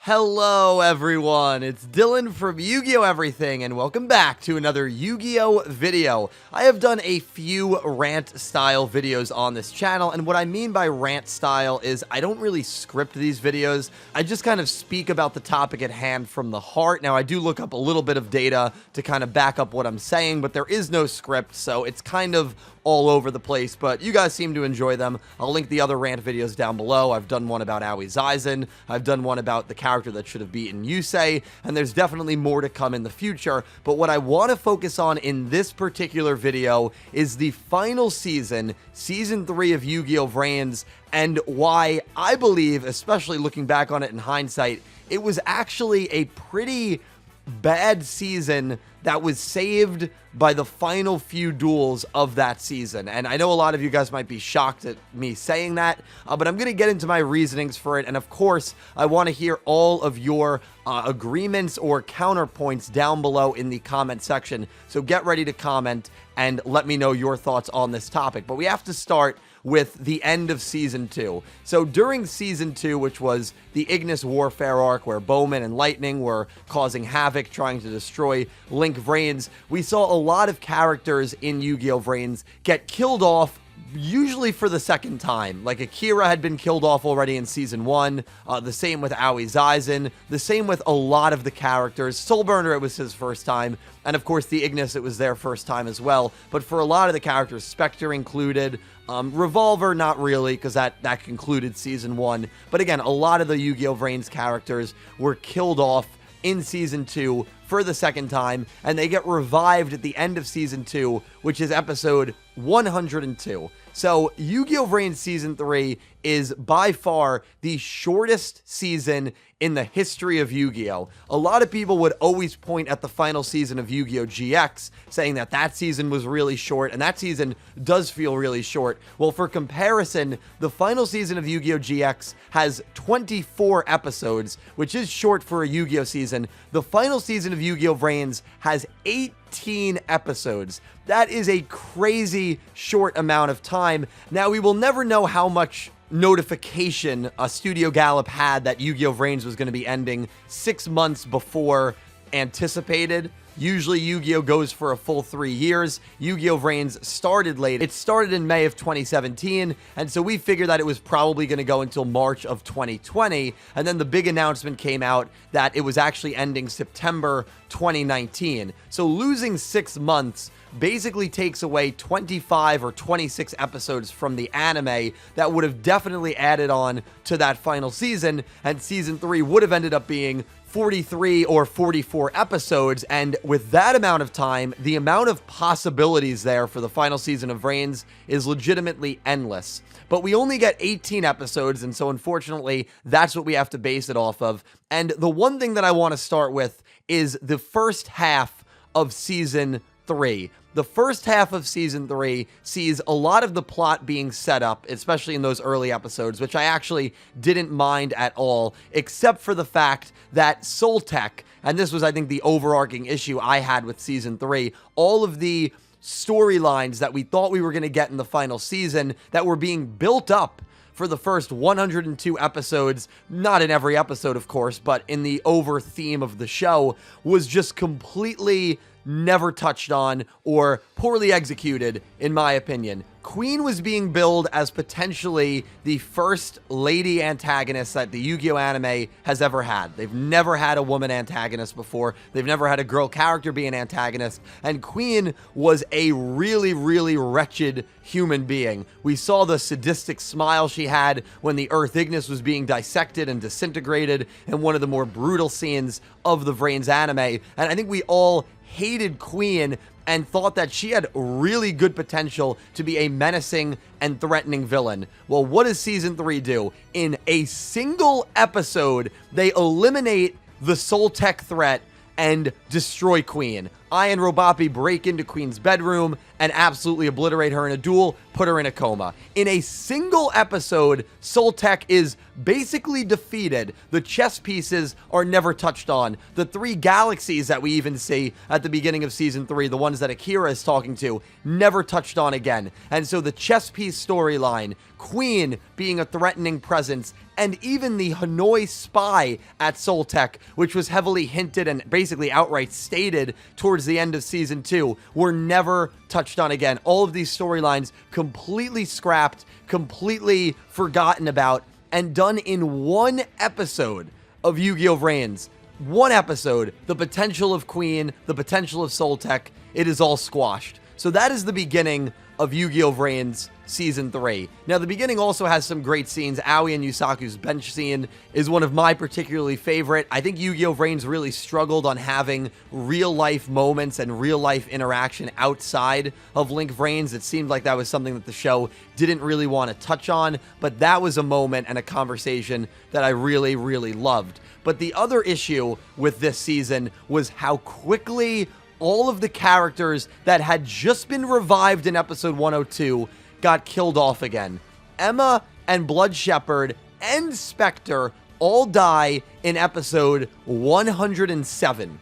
Hello everyone, it's Dylan from Yugioh Everything, and welcome back to another Yu-Gi-Oh video. I have done a few rant-style videos on this channel, and what I mean by rant-style is I don't really script these videos. I just kind of speak about the topic at hand from the heart. Now, I do look up a little bit of data to kind of back up what I'm saying, but there is no script, so it's kind of all over the place, but you guys seem to enjoy them. I'll link the other rant videos down below. I've done one about TenjoKogamiZaizen. I've done one about the character that should have beaten Yusei, and there's definitely more to come in the future. But what I want to focus on in this particular video is the final season, Season 3 of Yu-Gi-Oh! Vrains, and why I believe, especially looking back on it in hindsight, it was actually a pretty bad season that was saved by the final few duels of that season. And I know a lot of you guys might be shocked at me saying that, but I'm going to get into my reasonings for it. And of course, I want to hear all of your agreements or counterpoints down below in the comment section. So get ready to comment and let me know your thoughts on this topic. But we have to start with the end of Season 2. So during Season 2, which was the Ignis Warfare arc, where Bowman and Lightning were causing havoc, trying to destroy Link Vrains, we saw a lot of characters in Yu-Gi-Oh! Vrains get killed off, usually for the second time. Like Akira had been killed off already in Season 1, the same with TenjoKogamiZaizen, the same with a lot of the characters. Soulburner, it was his first time, and of course the Ignis, it was their first time as well. But for a lot of the characters, Spectre included, Revolver, not really, because that concluded Season 1. But again, a lot of the Yu-Gi-Oh! Vrains characters were killed off in Season 2 for the second time, and they get revived at the end of Season 2, which is episode 102. So, Yu-Gi-Oh! Vrains Season 3 is by far the shortest season in the history of Yu-Gi-Oh! A lot of people would always point at the final season of Yu-Gi-Oh! GX, saying that that season was really short, and that season does feel really short. Well, for comparison, the final season of Yu-Gi-Oh! GX has 24 episodes, which is short for a Yu-Gi-Oh! Season. The final season of Yu-Gi-Oh! Vrains has 18 episodes. That is a crazy short amount of time. Now, we will never know how much notification Studio Gallop had that Yu-Gi-Oh! Vrains was going to be ending 6 months before anticipated. Usually Yu-Gi-Oh! Goes for a full 3 years. Yu-Gi-Oh! Vrains started late. It started in May of 2017, and so we figured that it was probably going to go until March of 2020, and then the big announcement came out that it was actually ending September 2019. So losing 6 months basically takes away 25 or 26 episodes from the anime that would have definitely added on to that final season, and Season 3 would have ended up being 43 or 44 episodes, and with that amount of time, the amount of possibilities there for the final season of Vrains is legitimately endless. But we only get 18 episodes, and so unfortunately, that's what we have to base it off of. And the one thing that I want to start with is the first half of Season 3. The first half of Season 3 sees a lot of the plot being set up, especially in those early episodes, which I actually didn't mind at all, except for the fact that Soltech, and this was, I think, the overarching issue I had with Season 3, all of the storylines that we thought we were going to get in the final season that were being built up for the first 102 episodes, not in every episode, of course, but in the over theme of the show, was just completely never touched on or poorly executed, in my opinion. Queen was being billed as potentially the first lady antagonist that the Yu-Gi-Oh! Anime has ever had. They've never had a woman antagonist before. They've never had a girl character be an antagonist. And Queen was a really, really wretched human being. We saw the sadistic smile she had when the Earth Ignis was being dissected and disintegrated in one of the more brutal scenes of the Vrains anime. And I think we all hated Queen and thought that she had really good potential to be a menacing and threatening villain. Well, what does Season 3 do? In a single episode, they eliminate the Soltech threat and destroy Queen. Ai and Robapi break into Queen's bedroom and absolutely obliterate her in a duel, put her in a coma. In a single episode, Soltec is basically defeated. The chess pieces are never touched on. The 3 galaxies that we even see at the beginning of Season 3, the ones that Akira is talking to, never touched on again. And so the chess piece storyline, Queen being a threatening presence, and even the Hanoi spy at Soltec, which was heavily hinted and basically outright stated towards the end of Season 2, were never touched on again. All of these storylines completely scrapped, completely forgotten about, and done in one episode of Yu-Gi-Oh! Vrains. One episode, the potential of Queen, the potential of Soltec, it is all squashed. So that is the beginning of Yu-Gi-Oh! Vrains Season 3. Now, the beginning also has some great scenes. Aoi and Yusaku's bench scene is one of my particularly favorite. I think Yu-Gi-Oh! Vrains really struggled on having real-life moments and real-life interaction outside of Link Vrains. It seemed like that was something that the show didn't really want to touch on, but that was a moment and a conversation that I really, really loved. But the other issue with this season was how quickly all of the characters that had just been revived in episode 102 got killed off again. Emma and Blood Shepherd and Spectre all die in episode 107.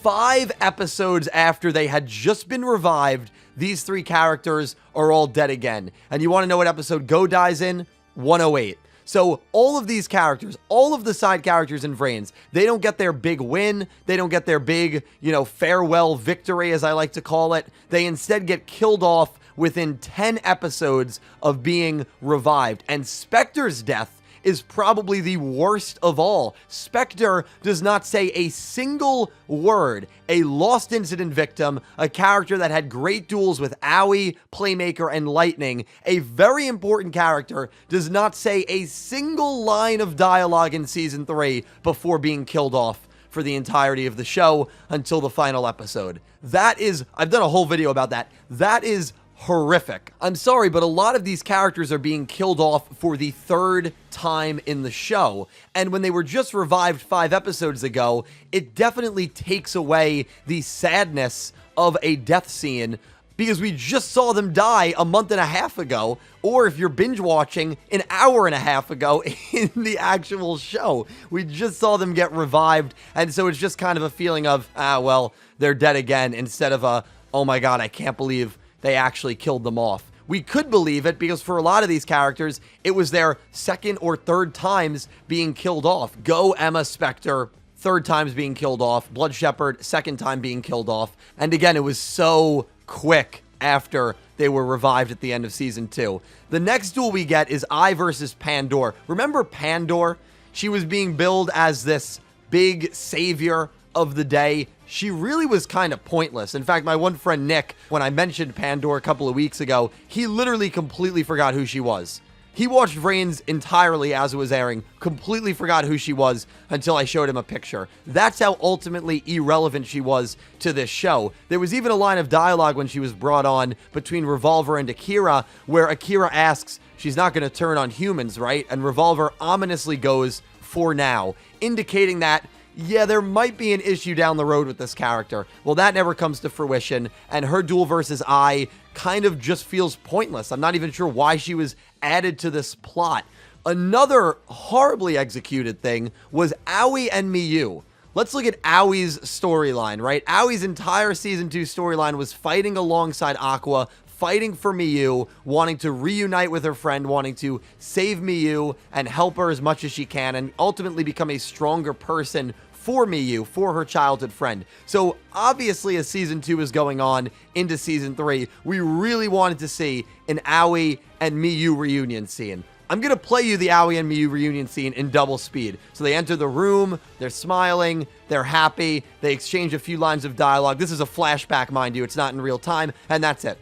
5 episodes after they had just been revived, these 3 characters are all dead again. And you want to know what episode Go dies in? 108. So all of these characters, all of the side characters in Vrains, they don't get their big win. They don't get their big, farewell victory, as I like to call it. They instead get killed off within 10 episodes of being revived. And Spectre's death is probably the worst of all. Spectre does not say a single word. A lost incident victim, a character that had great duels with Aoi, Playmaker, and Lightning, a very important character, does not say a single line of dialogue in Season 3 before being killed off for the entirety of the show until the final episode. That is, I've done a whole video about that. That is horrific. I'm sorry, but a lot of these characters are being killed off for the 3rd time in the show. And when they were just revived 5 episodes ago, it definitely takes away the sadness of a death scene because we just saw them die a month and a half ago, or if you're binge watching, an hour and a half ago in the actual show. We just saw them get revived, and so it's just kind of a feeling of, well, they're dead again, instead of a, oh my god, I can't believe they actually killed them off. We could believe it because for a lot of these characters, it was their 2nd or 3rd times being killed off. Go, Emma, Spectre, 3rd times being killed off. Blood Shepherd, 2nd time being killed off. And again, it was so quick after they were revived at the end of Season 2. The next duel we get is Ai versus Pandor. Remember Pandor? She was being billed as this big savior of the day. She really was kind of pointless. In fact, my one friend Nick, when I mentioned Pandor a couple of weeks ago, he literally completely forgot who she was. He watched Vrains entirely as it was airing, completely forgot who she was until I showed him a picture. That's how ultimately irrelevant she was to this show. There was even a line of dialogue when she was brought on between Revolver and Akira, where Akira asks, she's not going to turn on humans, right? And Revolver ominously goes, for now, indicating that yeah, there might be an issue down the road with this character. Well, that never comes to fruition, and her duel versus Ai kind of just feels pointless. I'm not even sure why she was added to this plot. Another horribly executed thing was Aoi and Miyu. Let's look at Aoi's storyline, right? Aoi's entire Season 2 storyline was fighting alongside Aqua, fighting for Miyu, wanting to reunite with her friend, wanting to save Miyu and help her as much as she can, and ultimately become a stronger person for Miyu, for her childhood friend. So obviously, as Season 2 is going on into Season 3, we really wanted to see an Aoi and Miyu reunion scene. I'm going to play you the Aoi and Miyu reunion scene in double speed. So they enter the room, they're smiling, they're happy, they exchange a few lines of dialogue. This is a flashback, mind you, it's not in real time, and that's it.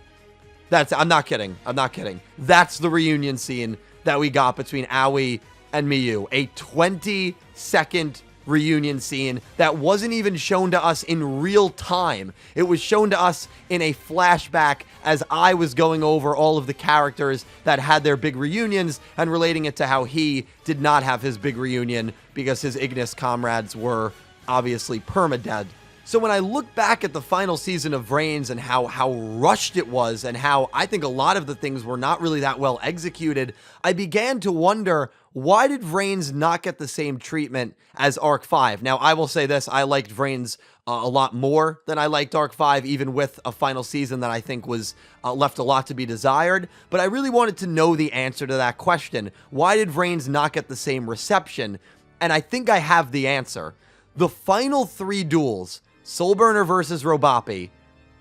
I'm not kidding. I'm not kidding. That's the reunion scene that we got between Aoi and Miyu. A 20-second reunion scene that wasn't even shown to us in real time. It was shown to us in a flashback as I was going over all of the characters that had their big reunions and relating it to how he did not have his big reunion because his Ignis comrades were obviously permadead. So when I look back at the final season of Vrains and how rushed it was and how I think a lot of the things were not really that well executed, I began to wonder, why did Vrains not get the same treatment as Arc 5? Now, I will say this, I liked Vrains a lot more than I liked Arc 5, even with a final season that I think was left a lot to be desired, but I really wanted to know the answer to that question. Why did Vrains not get the same reception? And I think I have the answer. The final 3 duels, Soulburner versus Robopi,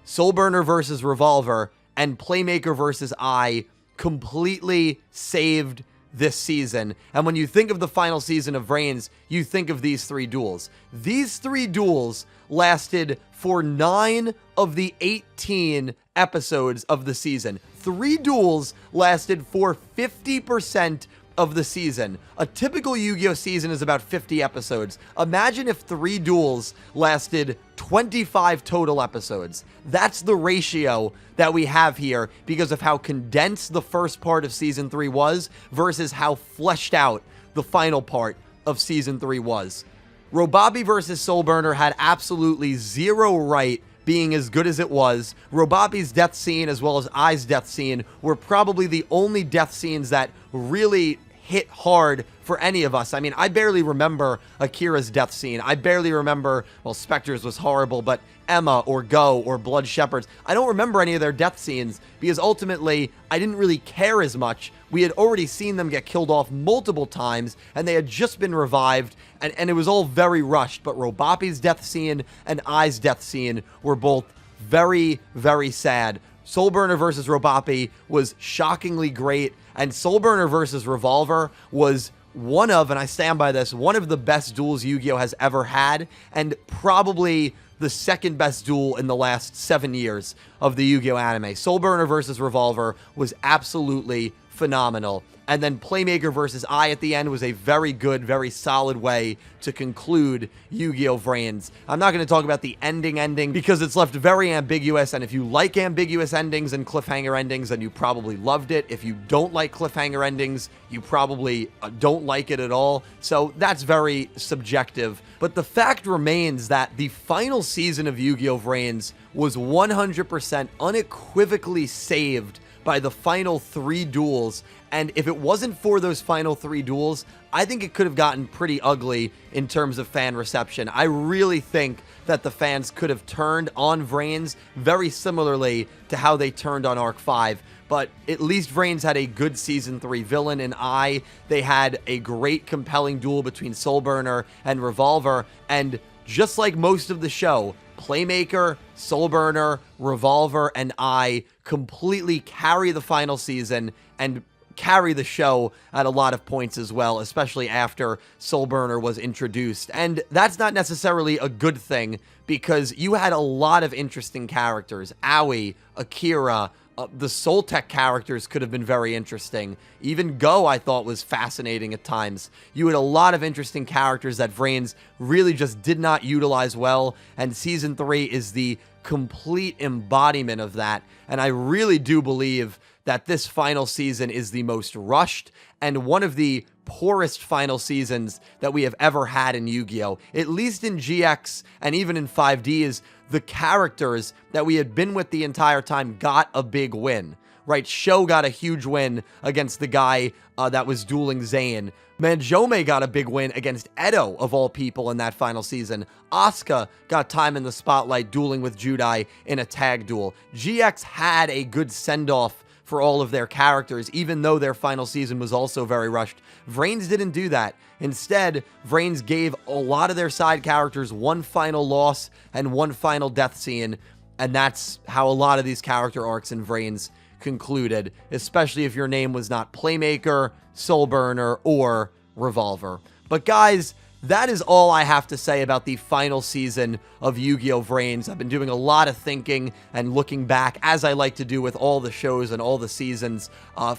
Soulburner versus Revolver, and Playmaker versus I, completely saved this season. And when you think of the final season of Vrains, you think of these 3 duels. These 3 duels lasted for 9 of the 18 episodes of the season. 3 duels lasted for 50% of the season. A typical Yu-Gi-Oh season is about 50 episodes. Imagine if 3 duels lasted 25 total episodes. That's the ratio that we have here because of how condensed the first part of Season 3 was versus how fleshed out the final part of Season 3 was. Robopi versus Soulburner had absolutely zero right being as good as it was. Robopi's death scene as well as I's death scene were probably the only death scenes that really hit hard for any of us. I mean, I barely remember Akira's death scene. I barely remember, well, Spectre's was horrible, but Emma or Go or Blood Shepherds, I don't remember any of their death scenes because ultimately I didn't really care as much. We had already seen them get killed off multiple times and they had just been revived and it was all very rushed. But Robopi's death scene and I's death scene were both very, very sad. Soulburner versus Robopi was shockingly great, and Soulburner versus Revolver was one of, and I stand by this, one of the best duels Yu-Gi-Oh has ever had, and probably the second best duel in the last 7 years of the Yu-Gi-Oh anime. Soulburner versus Revolver was absolutely phenomenal. And then Playmaker versus I at the end was a very good, very solid way to conclude Yu-Gi-Oh! Vrains. I'm not going to talk about the ending because it's left very ambiguous, and if you like ambiguous endings and cliffhanger endings, then you probably loved it. If you don't like cliffhanger endings, you probably don't like it at all. So that's very subjective. But the fact remains that the final season of Yu-Gi-Oh! Vrains was 100% unequivocally saved by the final 3 duels, and if it wasn't for those final 3 duels, I think it could have gotten pretty ugly in terms of fan reception. I really think that the fans could have turned on Vrains very similarly to how they turned on Arc 5, but at least Vrains had a good Season 3 villain in I. They had a great, compelling duel between Soulburner and Revolver, and just like most of the show, Playmaker, Soulburner, Revolver, and I completely carry the final season and carry the show at a lot of points as well, especially after Soulburner was introduced. And that's not necessarily a good thing because you had a lot of interesting characters. Aoi, Akira, the Soul Tech characters could have been very interesting. Even Go, I thought, was fascinating at times. You had a lot of interesting characters that Vrains really just did not utilize well, and Season 3 is the complete embodiment of that. And I really do believe that this final season is the most rushed and one of the poorest final seasons that we have ever had in Yu-Gi-Oh! At least in GX and even in 5D is the characters that we had been with the entire time got a big win, right? Sho got a huge win against the guy that was dueling Zayn. Manjome got a big win against Edo, of all people, in that final season. Asuka got time in the spotlight dueling with Judai in a tag duel. GX had a good send-off for all of their characters, even though their final season was also very rushed. Vrains didn't do that. Instead, Vrains gave a lot of their side characters one final loss and one final death scene, and that's how a lot of these character arcs in Vrains concluded, especially if your name was not Playmaker, Soulburner, or Revolver. But guys, that is all I have to say about the final season of Yu-Gi-Oh! Vrains. I've been doing a lot of thinking and looking back, as I like to do with all the shows and all the seasons,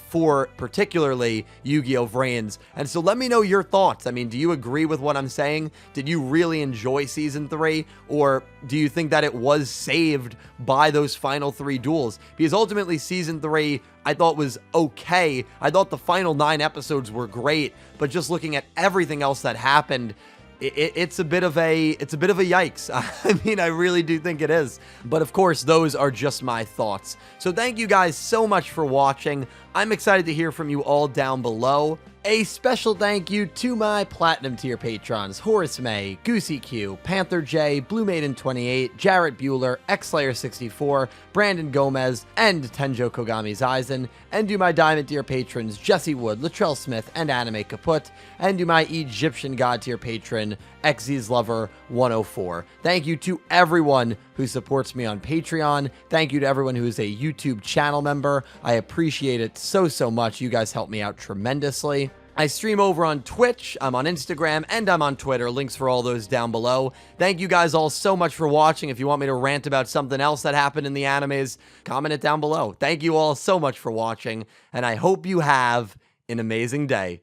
for particularly Yu-Gi-Oh! Vrains. And so let me know your thoughts. I mean, do you agree with what I'm saying? Did you really enjoy Season 3? Or do you think that it was saved by those final 3 duels? Because ultimately, Season 3, I thought was okay. I thought the final 9 episodes were great, but just looking at everything else that happened, it's a bit of a yikes. I mean, I really do think it is. But of course, those are just my thoughts. So thank you guys so much for watching. I'm excited to hear from you all down below. A special thank you to my Platinum tier patrons, Horace Maye, Goosey Q, Panther J, Blue Maiden 28, Jarrett Buller, XSlayer64, Brandon Gomez, and TenjoKogamiZaizen, and to my Diamond tier patrons, Jesse Wood, Latrell Smith, and Anime Kaput, and to my Egyptian God tier patron, XZ's Lover 104. Thank you to everyone who supports me on Patreon. Thank you to everyone who is a YouTube channel member. I appreciate it so much. You guys help me out tremendously. I stream over on Twitch, I'm on Instagram, and I'm on Twitter. Links for all those down below. Thank you guys all so much for watching. If you want me to rant about something else that happened in the animes, comment it down below. Thank you all so much for watching, and I hope you have an amazing day.